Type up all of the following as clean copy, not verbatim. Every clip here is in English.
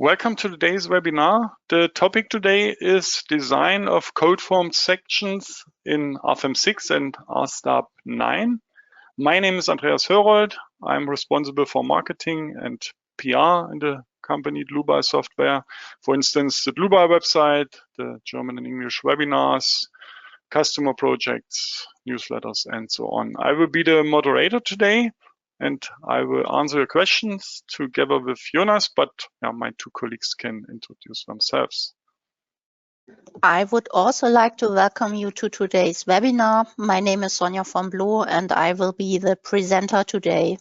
Welcome to today's webinar. The topic today is design of code-formed sections in RFEM 6 and RSTAB 9. My name is Andreas Hörold. I'm responsible for marketing and PR in the company Dlubal Software. For instance, the Dlubal website, the German and English webinars, customer projects, newsletters, and so on. I will be the moderator today, and I will answer your questions together with Jonas, but my two colleagues can introduce themselves. I would also like to welcome you to today's webinar. My name is Sonja von Bloh, and I will be the presenter today.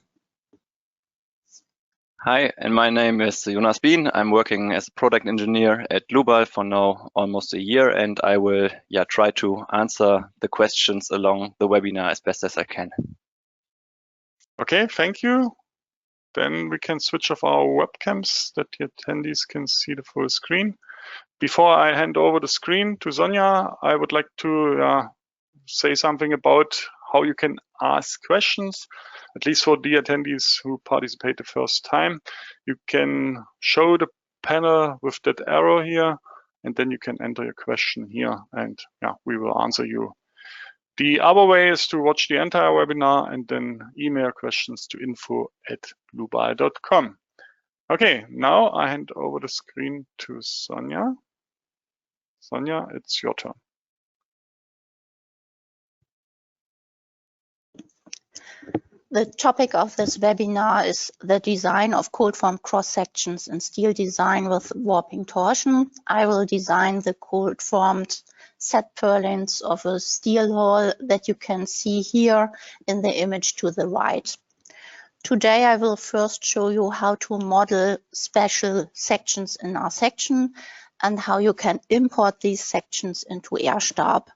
Hi, and my name is Jonas Bien. I'm working as a product engineer at Dlubal for now almost a year, and I will try to answer the questions along the webinar as best as I can. Okay, thank you. Then we can switch off our webcams that the attendees can see the full screen. Before I hand over the screen to Sonja, I would like to say something about how you can ask questions, at least for the attendees who participate the first time. You can show the panel with that arrow here, and then you can enter your question here, and we will answer you. The other way is to watch the entire webinar and then email questions to info@dlubal.com. Okay, now I hand over the screen to Sonja. Sonja, it's your turn. The topic of this webinar is the design of cold-formed cross-sections in steel design with warping torsion. I will design the cold-formed set purlins of a steel hull that you can see here in the image to the right. Today I will first show you how to model special sections in RSECTION and how you can import these sections into RSTAB.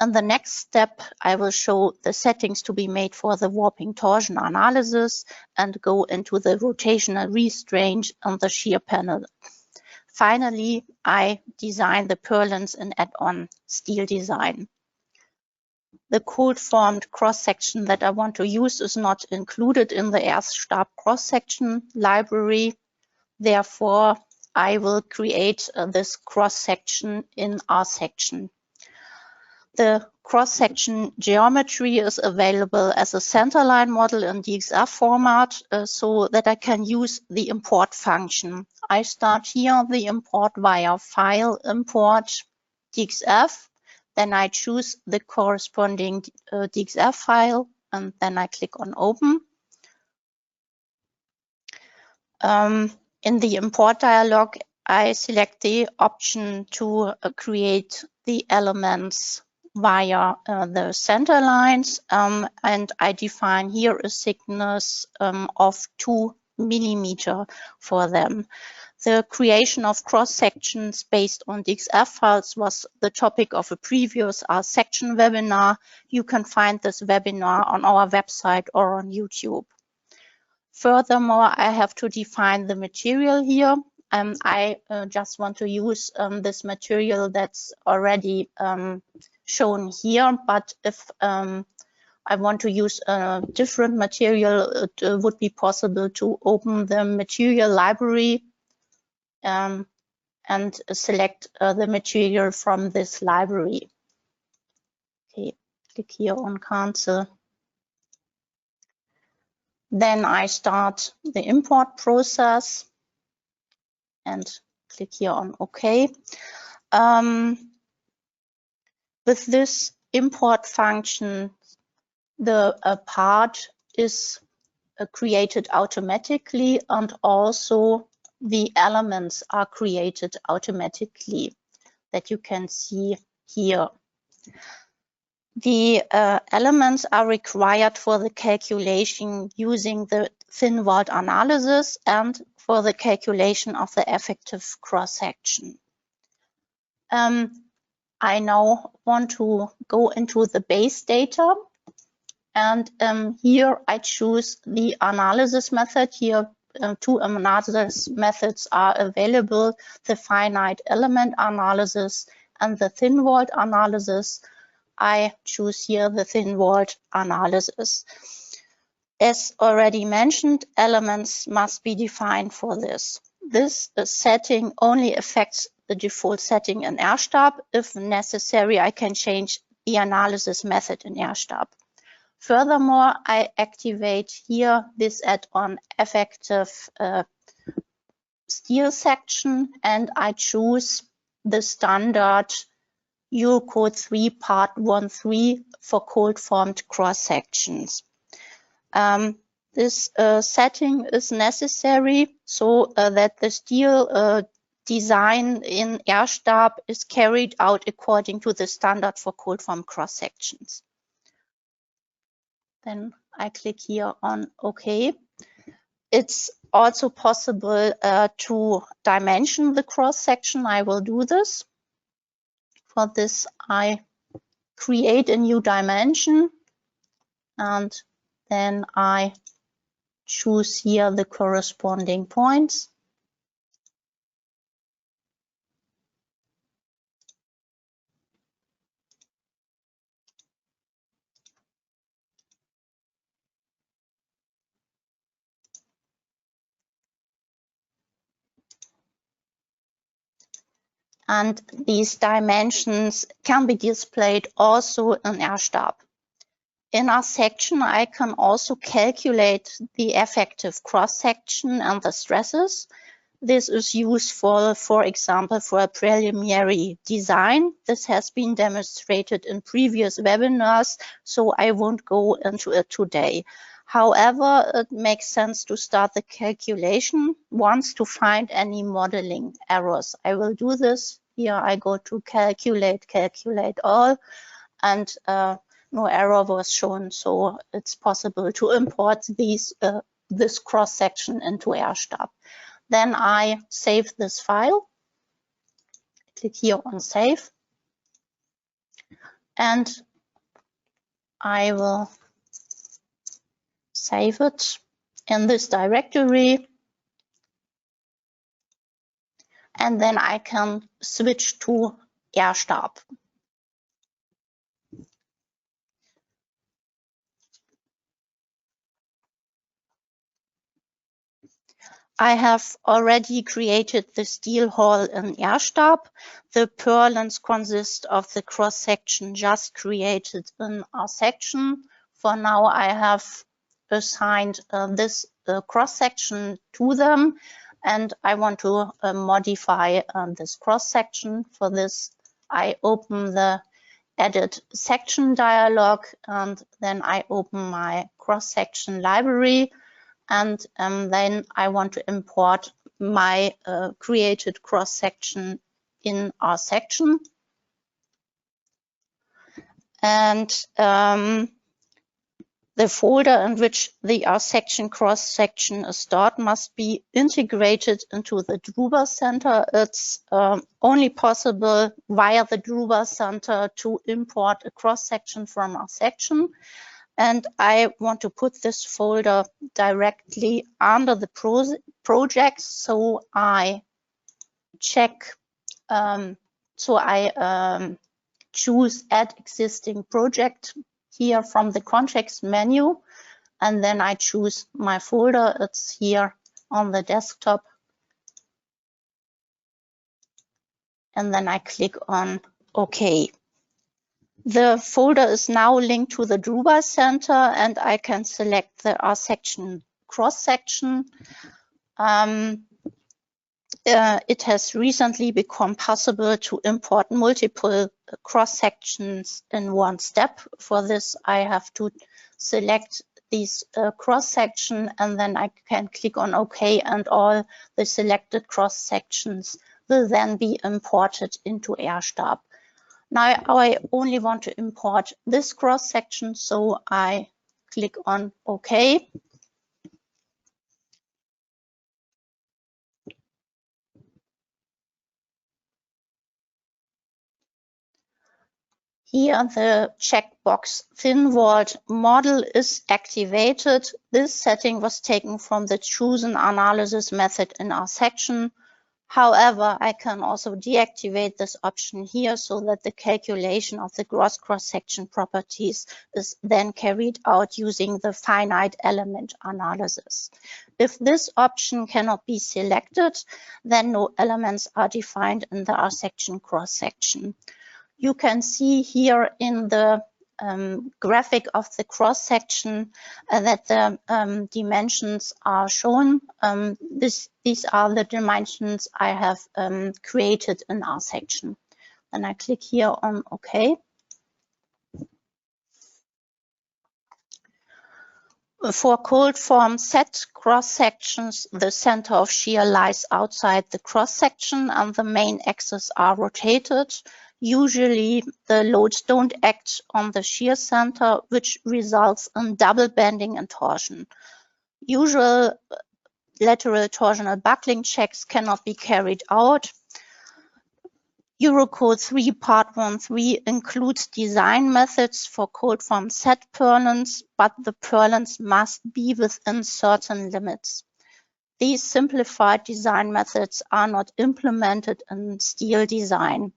In the next step, I will show the settings to be made for the warping torsion analysis and go into the rotational restraint and the shear panel. Finally, I design the purlins in add-on steel design. The cold-formed cross-section that I want to use is not included in the RSTAB cross-section library. Therefore, I will create this cross-section in RSECTION. The cross-section geometry is available as a centerline model in DXF format so that I can use the import function. I start here the import via File, Import, DXF. Then I choose the corresponding DXF file and then I click on Open. In the import dialog, I select the option to create the elements via the center lines and I define here a thickness of 2 millimeters for them. The creation of cross-sections based on DXF files was the topic of a previous RSECTION webinar. You can find this webinar on our website or on YouTube. Furthermore, I have to define the material here. I just want to use this material that's already shown here, but if I want to use a different material, it would be possible to open the material library and select the material from this library. Okay, click here on cancel. Then I start the import process and click here on OK. With this import function, the part is created automatically and also the elements are created automatically that you can see here. The elements are required for the calculation using the thin-walled analysis and for the calculation of the effective cross-section. I now want to go into the base data and here I choose the analysis method. Here two analysis methods are available, the finite element analysis and the thin-walled analysis. I choose here the thin-walled analysis. As already mentioned, elements must be defined for this. this setting only affects the default setting in RSTAB. If necessary, I can change the analysis method in RSTAB. Furthermore, I activate here this add-on effective steel section, and I choose the standard Eurocode 3 part 1.3 for cold formed cross sections. This setting is necessary so that the steel design in RSTAB is carried out according to the standard for cold formed cross sections. Then I click here on OK. It's also possible to dimension the cross section. I will do this. For this, I create a new dimension, and then I choose here the corresponding points. And these dimensions can be displayed also in RSTAB. In our section, I can also calculate the effective cross-section and the stresses. This is useful, for example, for a preliminary design. This has been demonstrated in previous webinars, so I won't go into it today. However, it makes sense to start the calculation once to find any modeling errors. I will do this. Here I go to calculate, calculate all, and no error was shown, so it's possible to import this cross-section into RSTAB. Then I save this file, click here on Save, and I will save it in this directory, and then I can switch to RSTAB. I have already created the steel hull in RSTAB. The purlins consist of the cross-section just created in our section. For now, I have assigned this cross-section to them, and I want to modify this cross-section. For this, I open the Edit Section dialog, and then I open my cross-section library. And then I want to import my created cross-section in our section. And the folder in which the R section cross-section is stored must be integrated into the Dlubal Center. It's only possible via the Dlubal Center to import a cross-section from our section. And I want to put this folder directly under the project, so I check, choose Add Existing Project here from the context menu, and then I choose my folder. It's here on the desktop, and then I click on OK. The folder is now linked to the Dlubal Center, and I can select the R section cross-section. It has recently become possible to import multiple cross-sections in one step. For this, I have to select these cross-section, and then I can click on OK, and all the selected cross-sections will then be imported into RSTAB. Now I only want to import this cross-section, so I click on OK. Here the checkbox thin-walled model is activated. This setting was taken from the chosen analysis method in our section. However, I can also deactivate this option here so that the calculation of the gross cross-section properties is then carried out using the finite element analysis. If this option cannot be selected, then no elements are defined in the R-section cross-section. You can see here in the graphic of the cross-section that the dimensions are shown. These are the dimensions I have created in our section. And I click here on OK. For cold form set cross-sections, the center of shear lies outside the cross-section and the main axes are rotated. Usually the loads don't act on the shear center, which results in double bending and torsion. Usual lateral torsional buckling checks cannot be carried out. Eurocode 3 Part 1.3 includes design methods for cold form set purlins, but the purlins must be within certain limits. These simplified design methods are not implemented in steel design.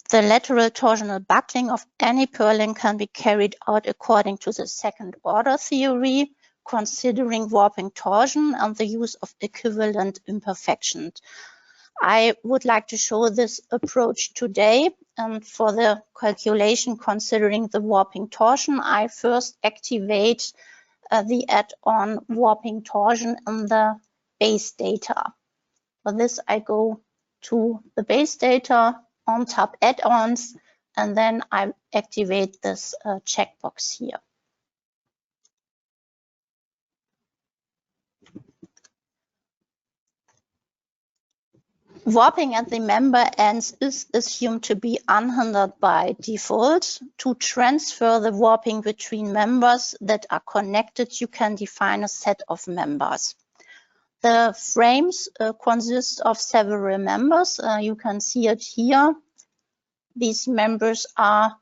The lateral torsional buckling of any purlin can be carried out according to the second order theory, considering warping torsion and the use of equivalent imperfections. I would like to show this approach today, and for the calculation considering the warping torsion, I first activate the add-on warping torsion in the base data. For this, I go to the base data, on top add-ons, and then I activate this checkbox here. Warping at the member ends is assumed to be unhindered by default. To transfer the warping between members that are connected, you can define a set of members. The frames consist of several members. You can see it here. These members are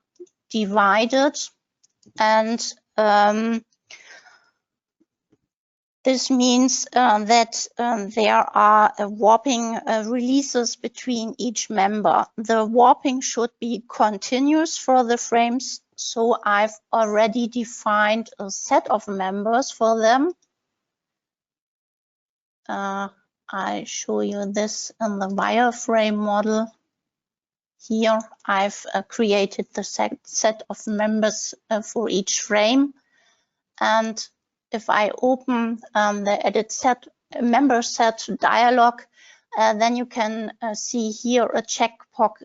divided, and this means that there are warping releases between each member. The warping should be continuous for the frames, so I've already defined a set of members for them. I show you this in the wireframe model. Here I've created the set of members for each frame, and if I open the edit set member set dialog, then you can see here a checkbox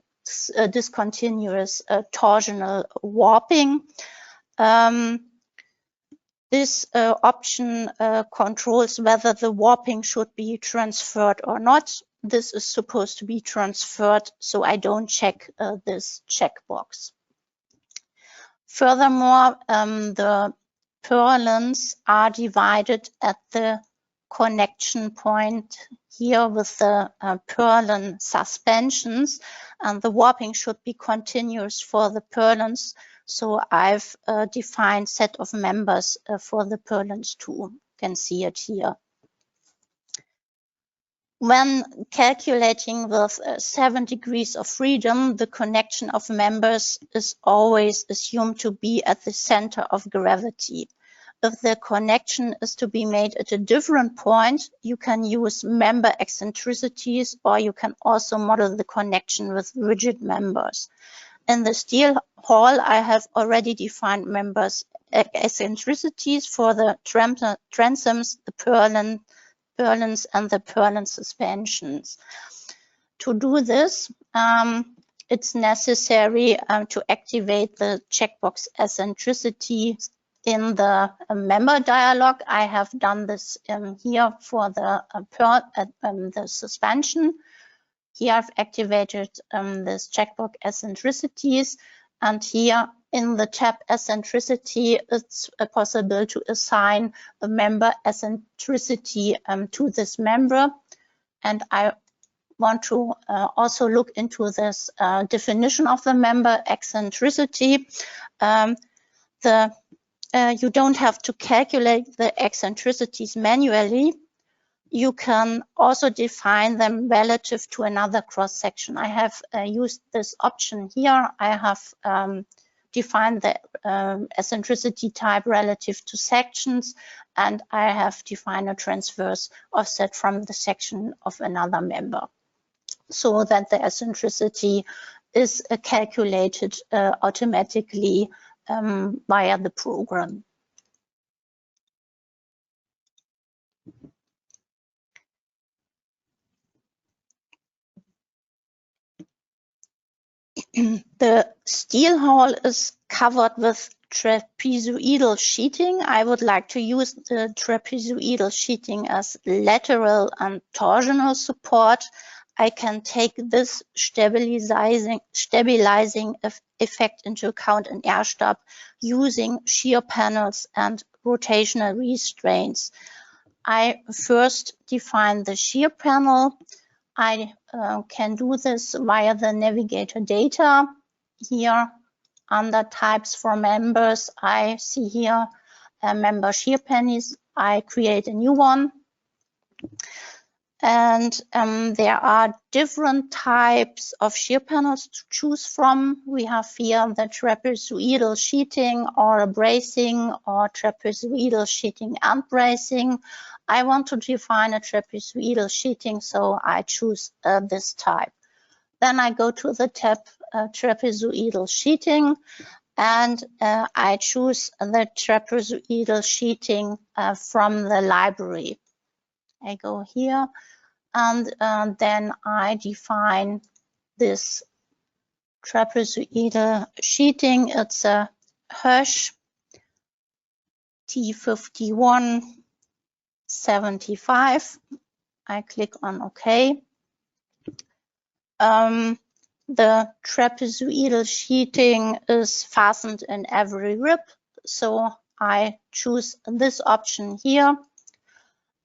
discontinuous torsional warping. This option controls whether the warping should be transferred or not. This is supposed to be transferred, so I don't check this checkbox. Furthermore, the purlins are divided at the connection point here with the purlin suspensions, and the warping should be continuous for the purlins. So I've defined set of members for the purlins too. You can see it here. When calculating with 7 degrees of freedom, the connection of members is always assumed to be at the center of gravity. If the connection is to be made at a different point, you can use member eccentricities, or you can also model the connection with rigid members. In the steel hall, I have already defined members eccentricities for the transoms, the purlins, and the purlin suspensions. To do this, it's necessary to activate the checkbox eccentricity in the member dialog. I have done this here for the suspension. Here I've activated this checkbox eccentricities, and here in the tab eccentricity, it's possible to assign a member eccentricity to this member. And I want to also look into this definition of the member eccentricity. You don't have to calculate the eccentricities manually. you can also define them relative to another cross-section. I have used this option here. I have defined the eccentricity type relative to sections, and I have defined a transverse offset from the section of another member, so that the eccentricity is calculated automatically via the program. The steel hull is covered with trapezoidal sheeting. I would like to use the trapezoidal sheeting as lateral and torsional support. I can take this stabilizing effect into account in RSTAB using shear panels and rotational restraints. I first define the shear panel. I can do this via the navigator data. Here under types for members, I see here member shear panels. I create a new one. And there are different types of shear panels to choose from. We have here the trapezoidal sheeting or bracing, or trapezoidal sheeting and bracing. I want to define a trapezoidal sheeting, so I choose this type. Then I go to the tab trapezoidal sheeting, and I choose the trapezoidal sheeting from the library. I go here, and then I define this trapezoidal sheeting. It's a Hirsch T5175. I click on OK. The trapezoidal sheeting is fastened in every rib, so I choose this option here.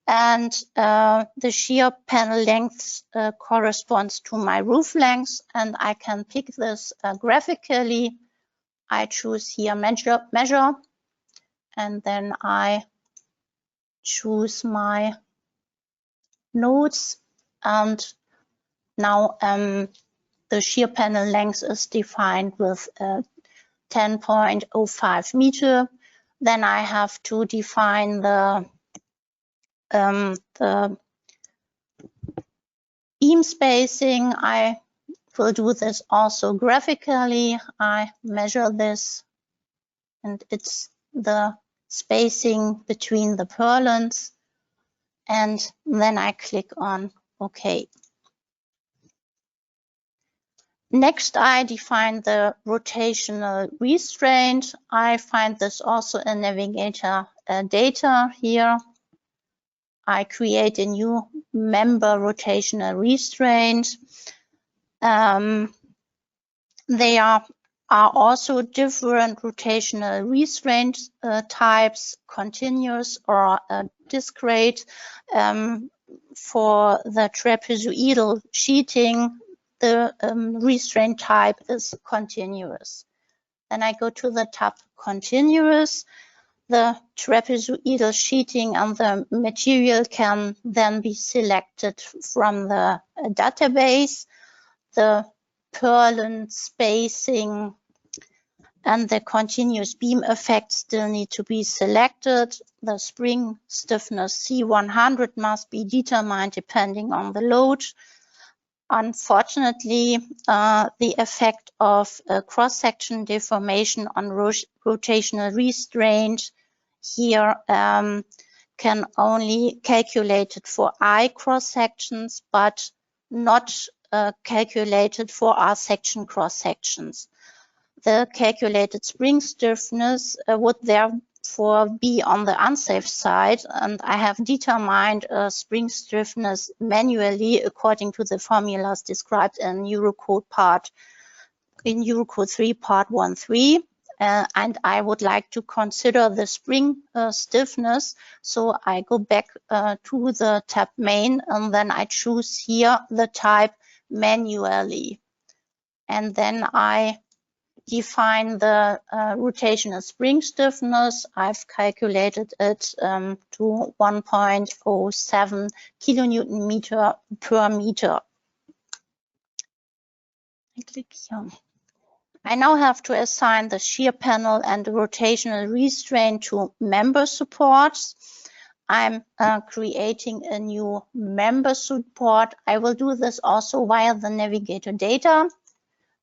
And the shear panel length corresponds to my roof length, and I can pick this graphically. I choose here measure, and then I choose my nodes, and now the shear panel length is defined with 10.05 meter. Then I have to define the beam spacing. I will do this also graphically. I measure this, and it's the spacing between the purlins, and then I click on OK. Next, I define the rotational restraint. I find this also in navigator data here. I create a new member rotational restraint. There are also different rotational restraint types, continuous or discrete. For the trapezoidal sheeting, the restraint type is continuous. Then I go to the tab continuous. The trapezoidal sheeting and the material can then be selected from the database. The purlin spacing and the continuous beam effect still need to be selected. The spring stiffness C100 must be determined depending on the load. Unfortunately, the effect of cross-section deformation on rotational restraint here can only calculate it for I cross-sections, but not calculated for R-section cross-sections. The calculated spring stiffness would therefore be on the unsafe side, and I have determined spring stiffness manually according to the formulas described in Eurocode 3 part 1.3. And I would like to consider the spring stiffness. So I go back to the tab main, and then I choose here the type manually. And then I define the rotational spring stiffness. I've calculated it to 1.07 kilonewton meter per meter. I click here. I now have to assign the shear panel and the rotational restraint to member supports. I'm creating a new member support. I will do this also via the navigator data.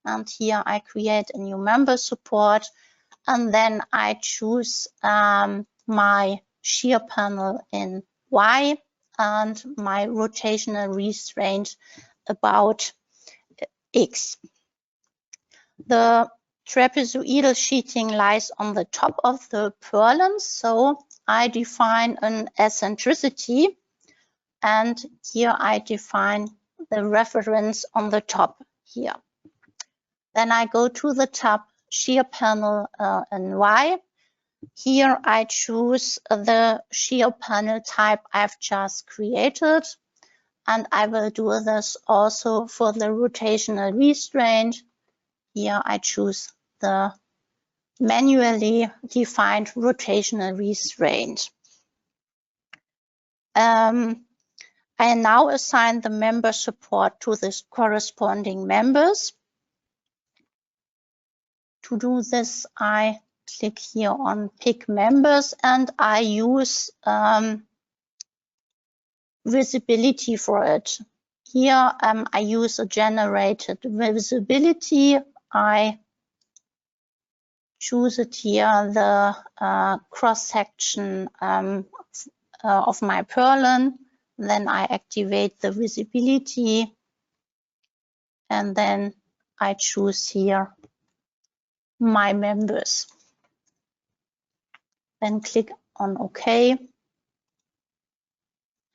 And here I create a new member support. And then I choose my shear panel in Y and my rotational restraint about X. The trapezoidal sheeting lies on the top of the purlin, so I define an eccentricity, and here I define the reference on the top here. Then I go to the tab shear panel in Y. Here I choose the shear panel type I've just created, and I will do this also for the rotational restraint. Here I choose the manually defined rotational restraint. I now assign the member support to the corresponding members. To do this, I click here on Pick Members, and I use visibility for it. Here I use a generated visibility. I choose it here, the cross-section of my purlin. Then I activate the visibility, and then I choose here my members. Then click on OK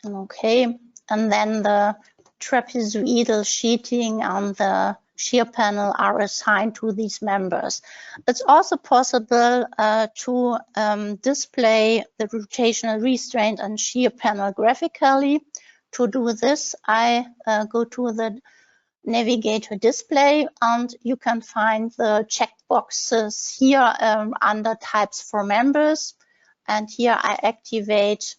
and OK, and then the trapezoidal sheeting and the shear panel are assigned to these members. It's also possible to display the rotational restraint and shear panel graphically. To do this, I go to the navigator display, and you can find the checkboxes here under types for members. And here I activate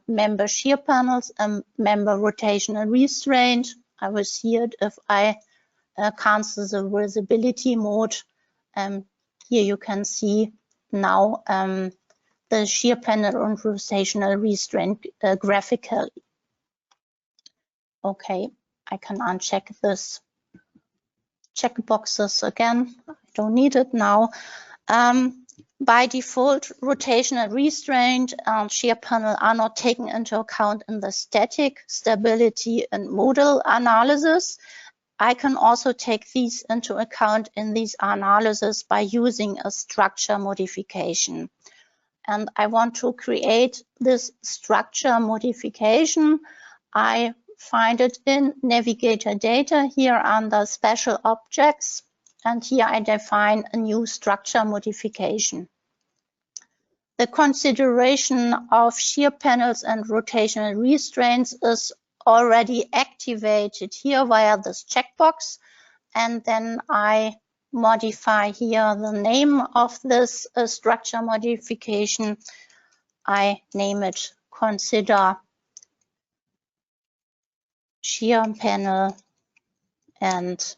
member shear panels and member rotational restraint. I will see it if I cancel the visibility mode. Here you can see now the shear panel and rotational restraint graphically. Okay, I can uncheck this checkboxes again. I don't need it now. By default, rotational restraint and shear panel are not taken into account in the static, stability, and modal analysis. I can also take these into account in these analysis by using a structure modification. And I want to create this structure modification. I find it in navigator data here under special objects. And here I define a new structure modification. The consideration of shear panels and rotational restraints is already activated here via this checkbox. And then I modify here the name of this structure modification. I name it Consider Shear Panel and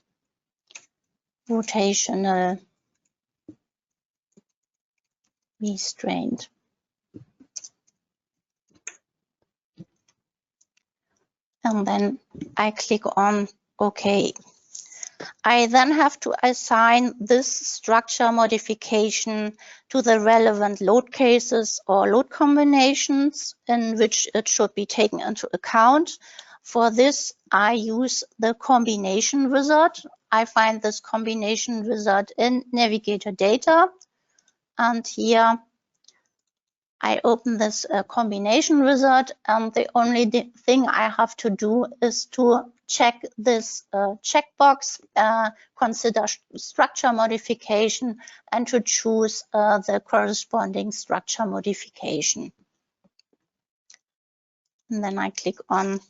Rotational Restraint. And then I click on OK. I then have to assign this structure modification to the relevant load cases or load combinations in which it should be taken into account. For this, I use the combination wizard. I find this combination wizard in navigator data. And here I open this combination wizard, and the only thing I have to do is to check this checkbox, consider structure modification, and to choose the corresponding structure modification. And then I click on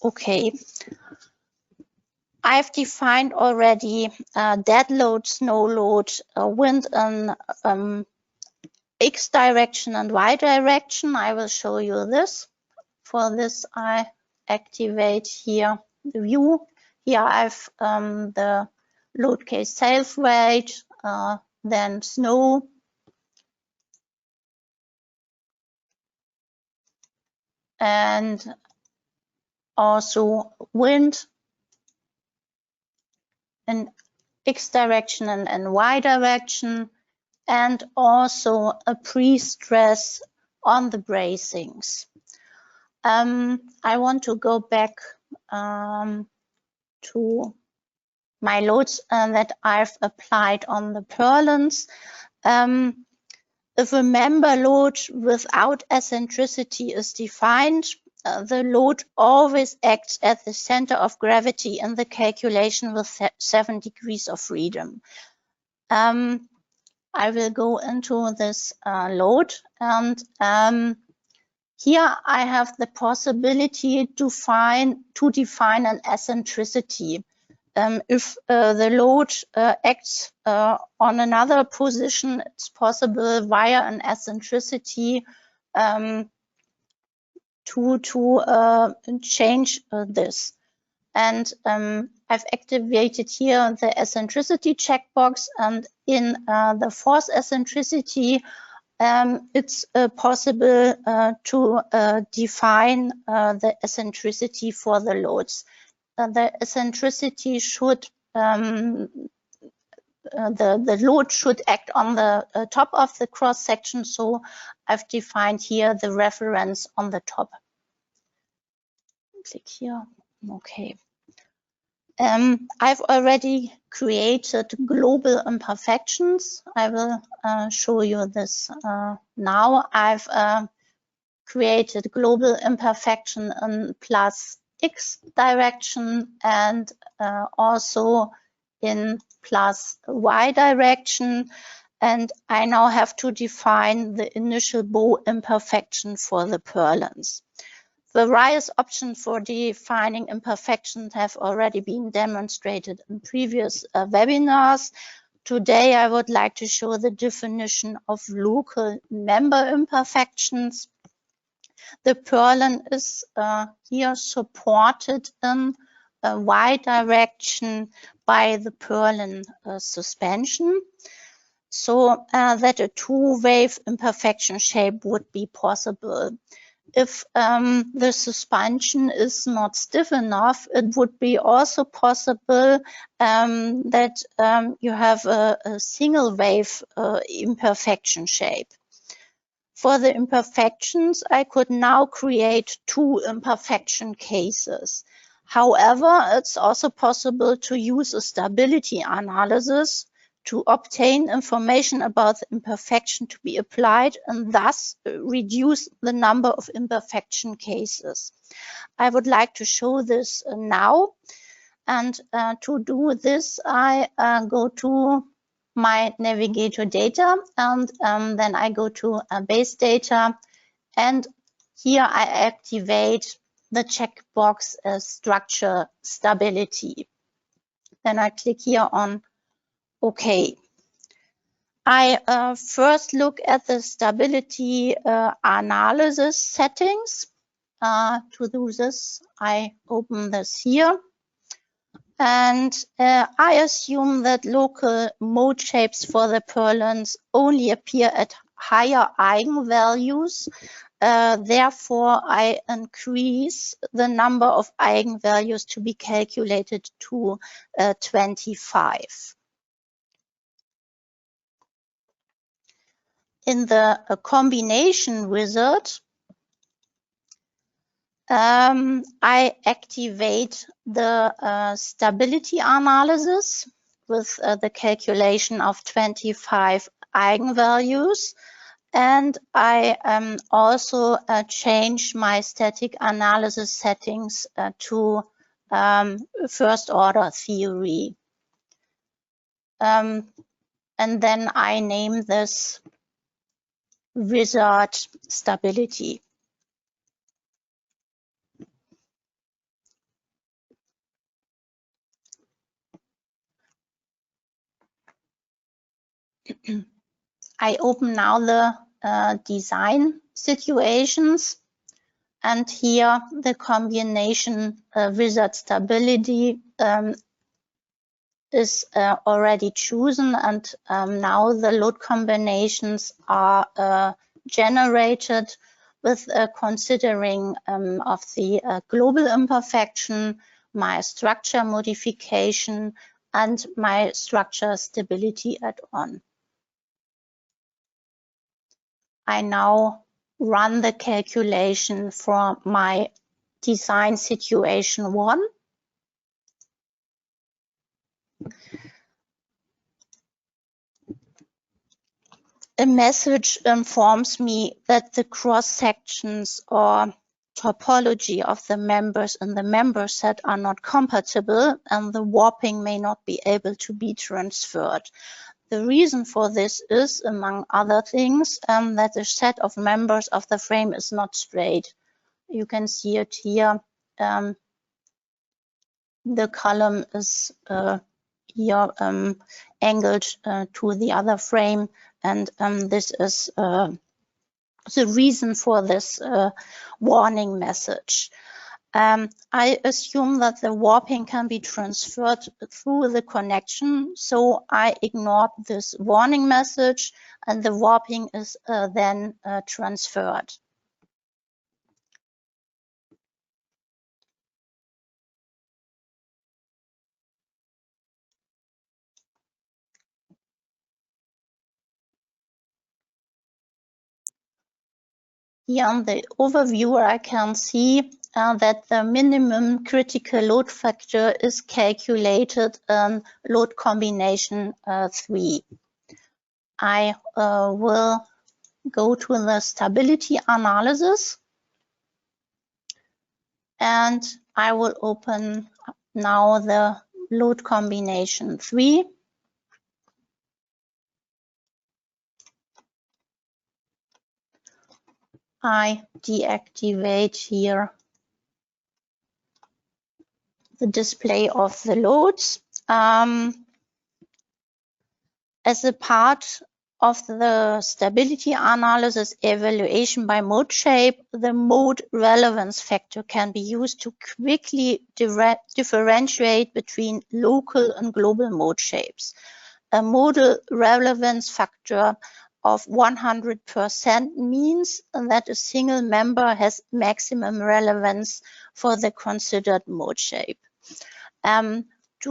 OK. I've defined already dead load, snow load, wind in X direction and Y direction. I will show you this. For this, I activate here the view. Here I've the load case self weight, then snow, and also wind in X direction and Y direction, and also a pre-stress on the bracings. I want to go back to my loads that I've applied on the purlins. If a member load without eccentricity is defined, the load always acts at the center of gravity in the calculation with 7 degrees of freedom. I will go into this load, and here I have the possibility to define an eccentricity. If the load acts on another position, it's possible via an eccentricity to change this. And I've activated here the eccentricity checkbox, and in the force eccentricity, it's possible to define the eccentricity for the loads. The eccentricity should, the load should act on the top of the cross section, so I've defined here the reference on the top. Click here, okay. I've already created global imperfections. I will show you this now. I've created global imperfection in plus X direction and also in plus Y direction. And I now have to define the initial bow imperfection for the purlins. Various options for defining imperfections have already been demonstrated in previous webinars. Today, I would like to show the definition of local member imperfections. The purlin is here supported in a Y direction by the purlin suspension, so that a two-wave imperfection shape would be possible. If the suspension is not stiff enough, it would be also possible that you have a single wave imperfection shape. For the imperfections, I could now create two imperfection cases. However, it's also possible to use a stability analysis to obtain information about the imperfection to be applied and thus reduce the number of imperfection cases. I would like to show this now, and to do this I go to my navigator data, and then I go to base data, and here I activate the checkbox structure stability. Then I click here on OK. I first look at the stability analysis settings. To do this, I open this here. And I assume that local mode shapes for the purlins only appear at higher eigenvalues. Therefore, I increase the number of eigenvalues to be calculated to 25. In the combination wizard, I activate the stability analysis with the calculation of 25 eigenvalues, and I also change my static analysis settings to first order theory. And then I name this wizard stability. I open now the design situations, and here the combination wizard stability is already chosen, and now the load combinations are generated with considering of the global imperfection, my structure modification, and my structure stability add-on. I now run the calculation for my design situation 1. A message informs me that the cross sections or topology of the members in the member set are not compatible, and the warping may not be able to be transferred. The reason for this is, among other things, that the set of members of the frame is not straight. You can see it here. The column is here angled to the other frame, and this is the reason for this warning message. I assume that the warping can be transferred through the connection, so I ignore this warning message, and the warping is then transferred. Here on the overview, I can see that the minimum critical load factor is calculated in load combination 3. I will go to the stability analysis, and I will open now the load combination 3. I deactivate here the display of the loads. As a part of the stability analysis evaluation by mode shape, the mode relevance factor can be used to quickly differentiate between local and global mode shapes. A modal relevance factor of 100% means that a single member has maximum relevance for the considered mode shape. To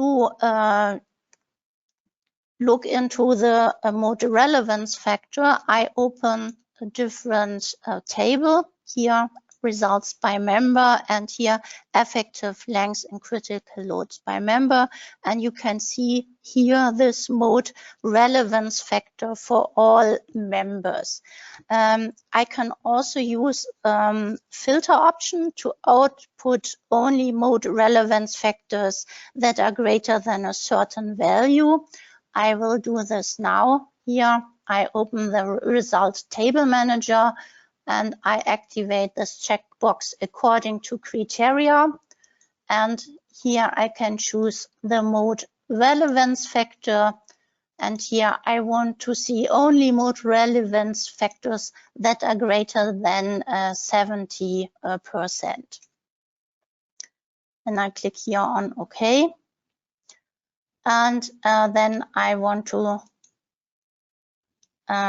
look into the mode relevance factor, I open a different table. Here, results by member, and here effective lengths and critical loads by member, and you can see here this mode relevance factor for all members. I can also use filter option to output only mode relevance factors that are greater than a certain value. I will do this now. Here I open the result table manager, and I activate this checkbox according to criteria. And here I can choose the mode relevance factor. And here I want to see only mode relevance factors that are greater than 70%. And I click here on OK. And then I want to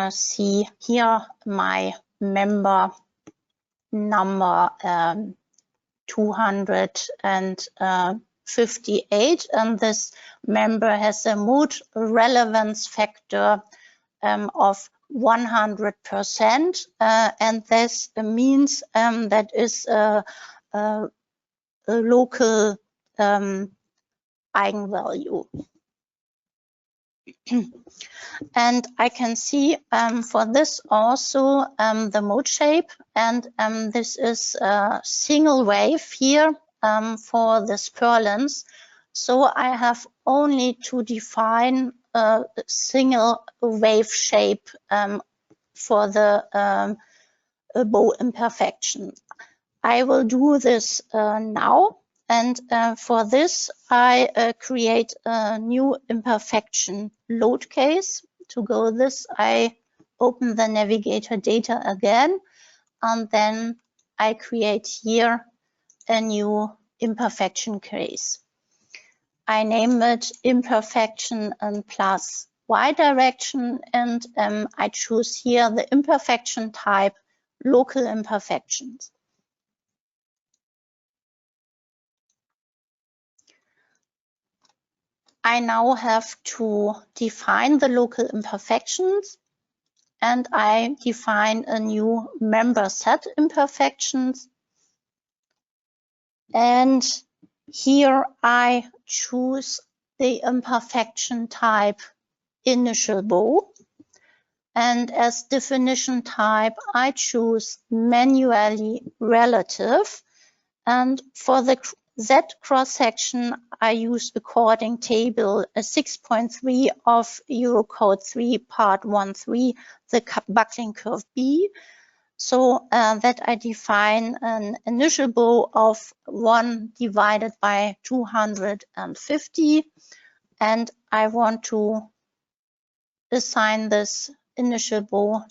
see here my member number 258, and this member has a mode relevance factor of 100%, and this means that is a local eigenvalue. And I can see for this also the mode shape, and this is a single wave here for the purlins. So I have only to define a single wave shape for the bow imperfection. I will do this now. And for this, I create a new imperfection load case to go this, I open the navigator data again, and then I create here a new imperfection case. I name it imperfection and plus y direction, and I choose here the imperfection type local imperfections. I now have to define the local imperfections, and I define a new member set imperfections. And here I choose the imperfection type initial bow. And as definition type, I choose manually relative. And for the Z cross-section, I use according table 6.3 of Eurocode 3 part 1.3, the buckling curve B. So that I define an initial bow of 1 divided by 250. And I want to assign this initial bow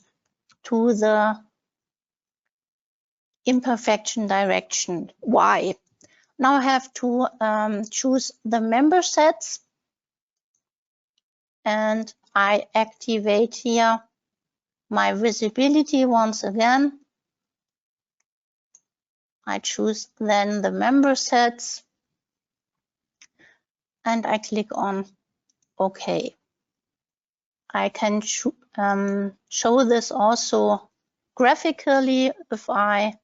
to the imperfection direction Y. Now I have to choose the member sets, and I activate here my visibility once again. I choose then the member sets, and I click on OK. I can show this also graphically if I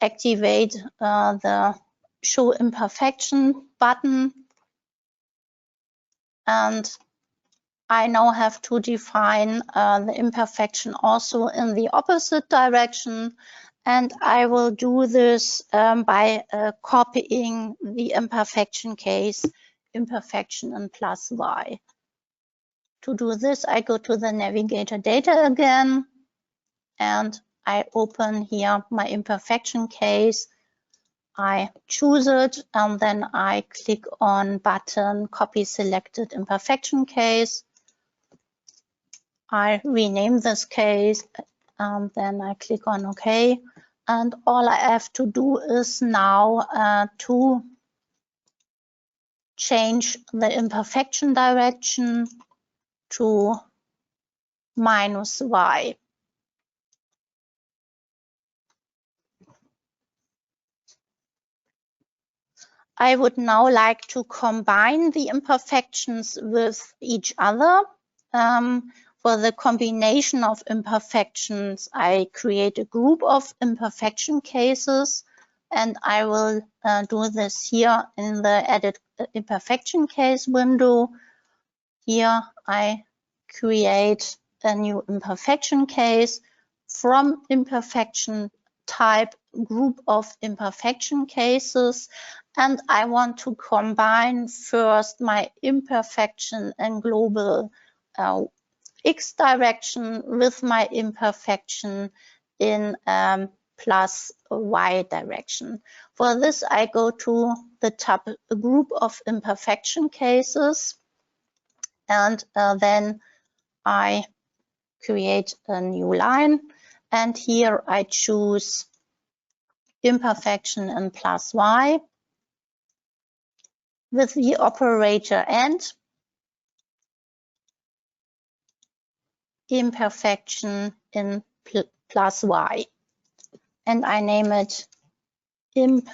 activate the Show Imperfection button, and I now have to define the imperfection also in the opposite direction, and I will do this by copying the imperfection case, imperfection and plus y. To do this, I go to the navigator data again, and I open here my imperfection case. I choose it, and then I click on button copy selected imperfection case. I rename this case, and then I click on OK. And all I have to do is now to change the imperfection direction to -y. I would now like to combine the imperfections with each other. For the combination of imperfections, I create a group of imperfection cases, and I will do this here in the Edit Imperfection Case window. Here I create a new imperfection case from imperfection type group of imperfection cases, and I want to combine first my imperfection and global X direction with my imperfection in plus Y direction. For this, I go to the tab group of imperfection cases, and then I create a new line, and here I choose imperfection in plus Y with the operator and imperfection in plus Y, and I name it imp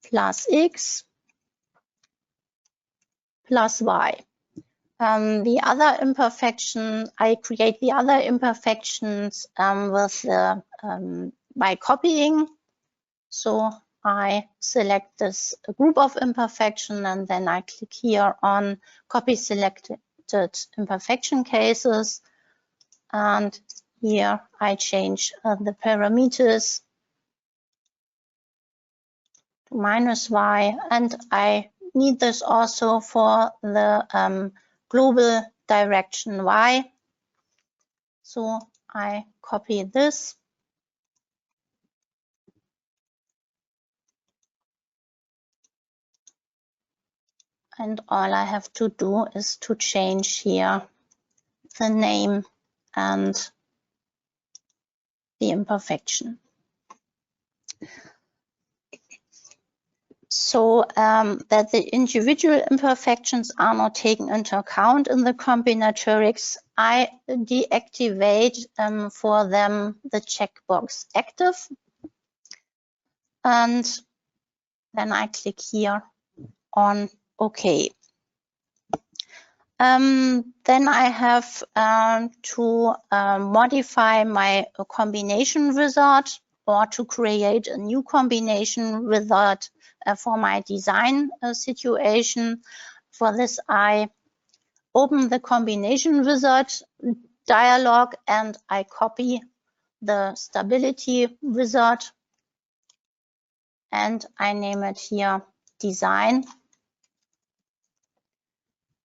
plus X plus Y. The other imperfection, I create the other imperfections with by copying. So I select this group of imperfection, and then I click here on copy selected imperfection cases. And here I change the parameters to -y, and I need this also for the global direction Y. So I copy this. And all I have to do is to change here the name and the imperfection. So that the individual imperfections are not taken into account in the combinatorics, I deactivate for them the checkbox active. And then I click here on OK. Then I have to modify my combination wizard or to create a new combination wizard for my design situation. For this, I open the combination wizard dialog and I copy the stability wizard and I name it here design.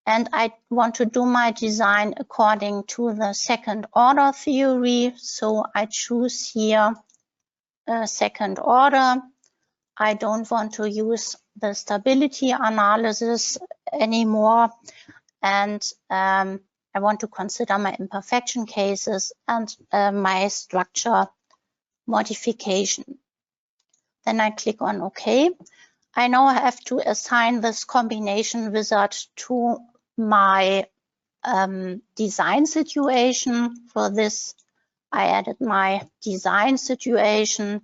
And I want to do my design according to the second order theory. So I choose here a second order. I don't want to use the stability analysis anymore. And I want to consider my imperfection cases and my structure modification. Then I click on OK. I now have to assign this combination wizard to my design situation. For this, I added my design situation,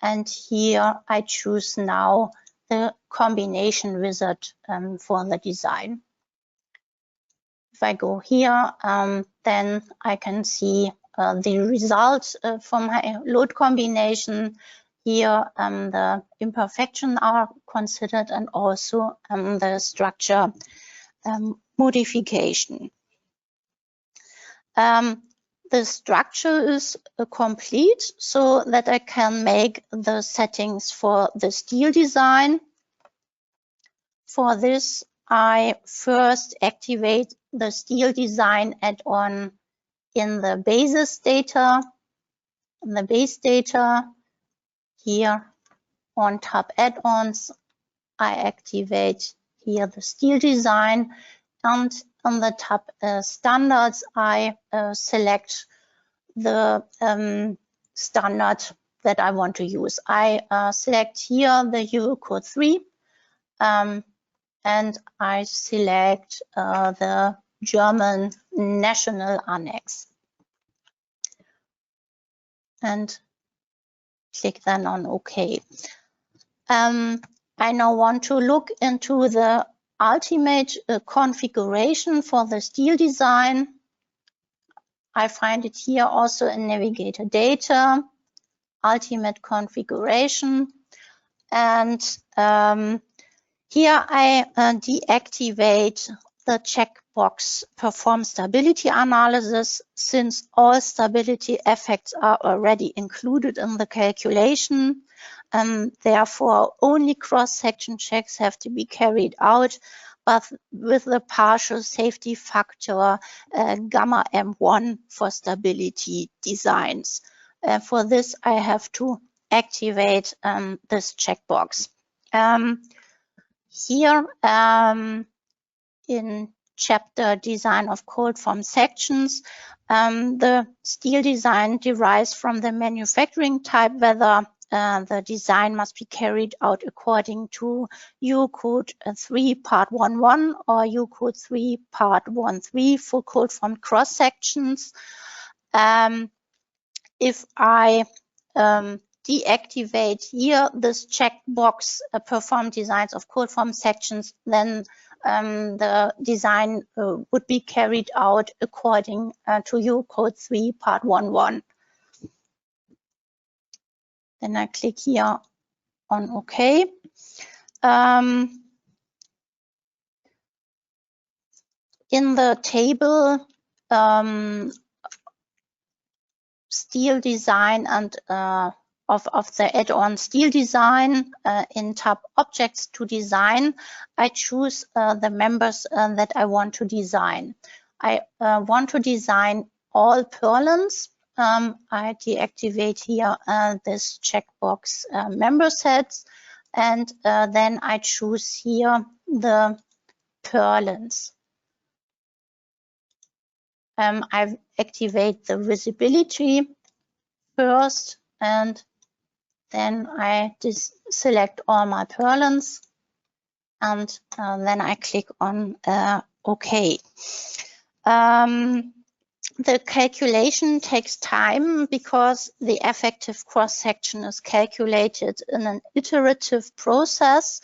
and here I choose now the combination wizard for the design. If I go here, then I can see the results from my load combination. Here, the imperfections are considered and also the structure modification. The structure is complete so that I can make the settings for the steel design. For this, I first activate the steel design add-on in the basis data. In the base data, here on tab add-ons, I activate here the steel design, and on the tab standards, I select the standard that I want to use. I select here the Eurocode 3 and I select the German National Annex and click then on OK. I now want to look into the ultimate configuration for the steel design. I find it here also in Navigator Data, Ultimate Configuration. And here I deactivate the checkbox Perform Stability Analysis, since all stability effects are already included in the calculation. Therefore, only cross-section checks have to be carried out, but with the partial safety factor gamma M1 for stability designs. For this, I have to activate this checkbox. Here in chapter Design of Cold Form Sections, the steel design derives from the manufacturing type, whether the design must be carried out according to Eurocode 3 Part 1.1 or Eurocode 3 Part 1.3 for cold formed cross sections. If I deactivate here this checkbox perform designs of cold form sections, then the design would be carried out according to Eurocode 3 Part 1.1. Then I click here on OK. In the table steel design and of the add-on steel design in tab Objects to Design, I choose the members that I want to design. I want to design all purlins. I deactivate here this checkbox member sets, and then I choose here the purlins. I activate the visibility first, and then I select all my purlins, and then I click on OK. The calculation takes time because the effective cross-section is calculated in an iterative process.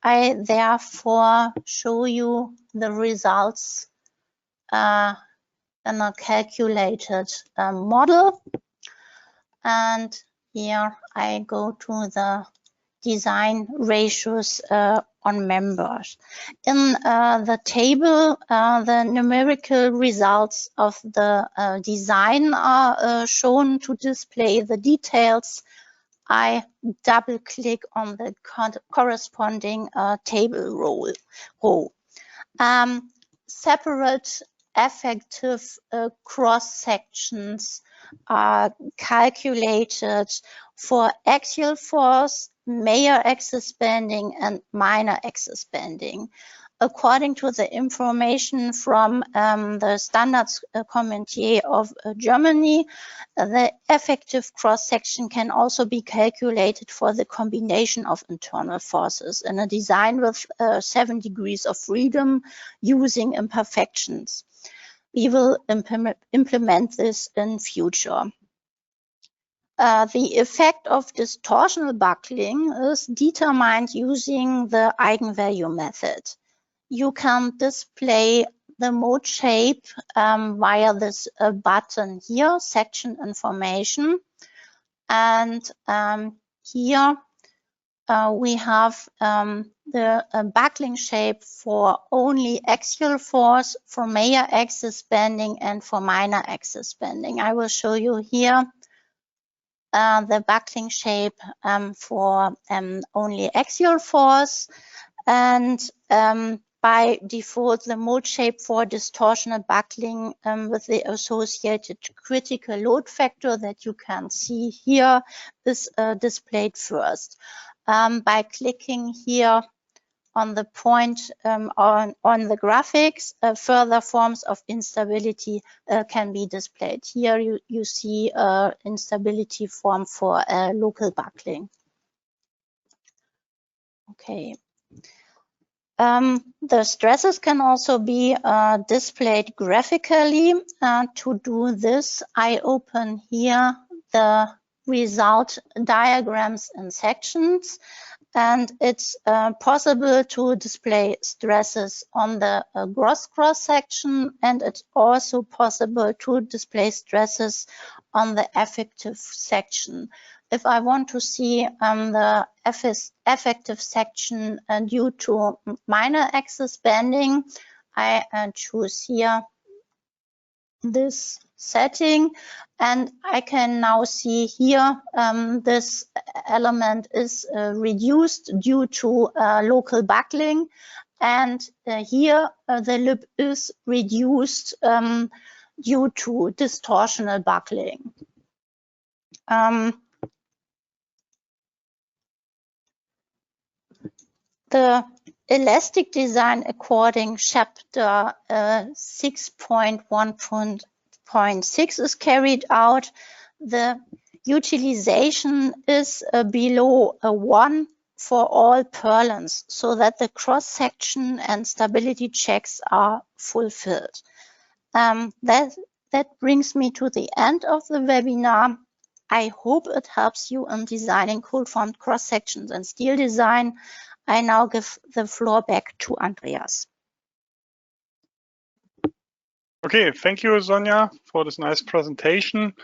I therefore show you the results in a calculated model. And here I go to the design ratios on members. In the table, the numerical results of the design are shown to display the details. I double click on the corresponding table row. Separate effective cross sections are calculated for axial force, major axis bending, and minor axis bending. According to the information from the Standards Committee of Germany, the effective cross-section can also be calculated for the combination of internal forces in a design with 7 degrees of freedom using imperfections. We will implement this in future. The effect of distortional buckling is determined using the eigenvalue method. You can display the mode shape via this button here, section information. And here we have the buckling shape for only axial force, for major axis bending, and for minor axis bending. I will show you here the buckling shape for only axial force, and by default the mode shape for distortional buckling with the associated critical load factor that you can see here is displayed first. By clicking here on the point on the graphics, further forms of instability can be displayed. Here you see instability form for local buckling. Okay. The stresses can also be displayed graphically. To do this, I open here the result diagrams and sections, and it's possible to display stresses on the gross cross section, and it's also possible to display stresses on the effective section. If I want to see the effective section due to minor axis bending, I choose here this setting, and I can now see here this element is reduced due to local buckling, and here the lip is reduced due to distortional buckling. The elastic design according chapter 6.1.6 is carried out. The utilization is below 1 for all purlins, so that the cross-section and stability checks are fulfilled. That brings me to the end of the webinar. I hope it helps you in designing cold-formed cross-sections and steel design. I now give the floor back to Andreas. Okay, thank you, Sonja, for this nice presentation.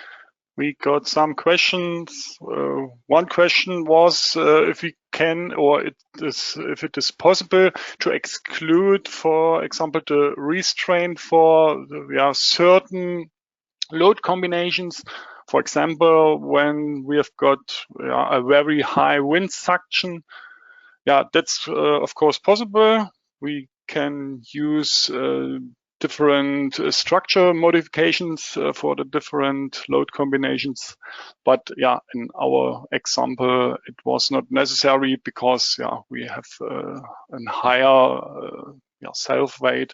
We got some questions. One question was if we can, or if it is possible to exclude, for example, the restraint for certain load combinations. For example, when we have got a very high wind suction. Yeah, that's of course possible. We can use different structure modifications for the different load combinations. But yeah, in our example, it was not necessary because we have a higher self weight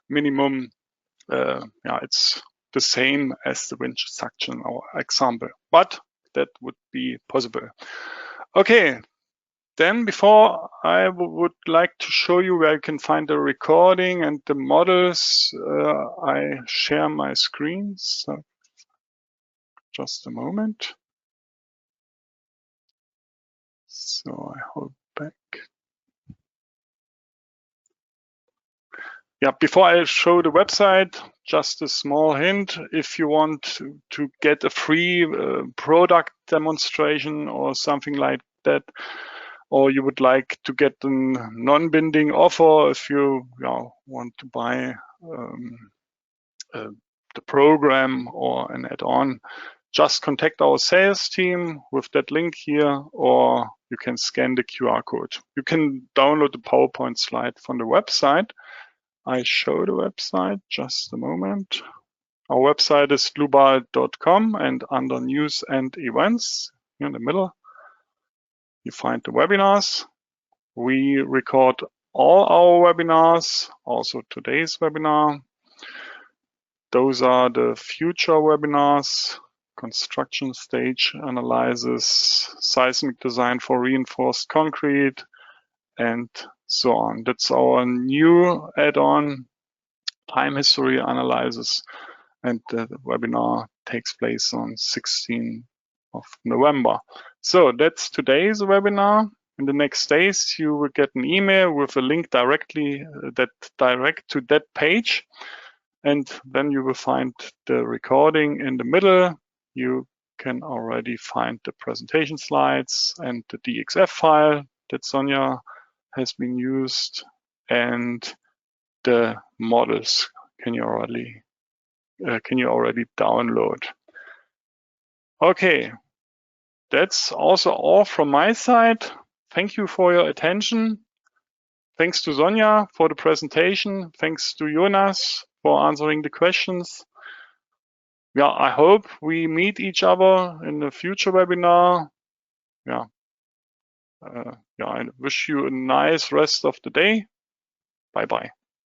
minimum. It's the same as the winch suction or example, but that would be possible. Okay, then before I would like to show you where you can find the recording and the models, I share my screen. So just a moment. So I hold back. Yeah, before I show the website, just a small hint. If you want to get a free product demonstration or something like that, or you would like to get a non-binding offer if you want to buy the program or an add-on, just contact our sales team with that link here, or you can scan the QR code. You can download the PowerPoint slide from the website. I show the website, just a moment. Our website is dlubal.com, and under news and events, here in the middle, you find the webinars. We record all our webinars, also today's webinar. Those are the future webinars: construction stage analysis, seismic design for reinforced concrete, and so on. That's our new add-on, time history analysis, and the webinar takes place on 16th of November. So that's today's webinar. In the next days, you will get an email with a link directly direct to that page, and then you will find the recording in the middle. You can already find the presentation slides and the DXF file that Sonja has been used, and the models can you already download. Okay, that's also all from my side. Thank you for your attention. Thanks to Sonja for the presentation. Thanks to Jonas for answering the questions. Yeah, I hope we meet each other in the future webinar. I wish you a nice rest of the day. Bye-bye.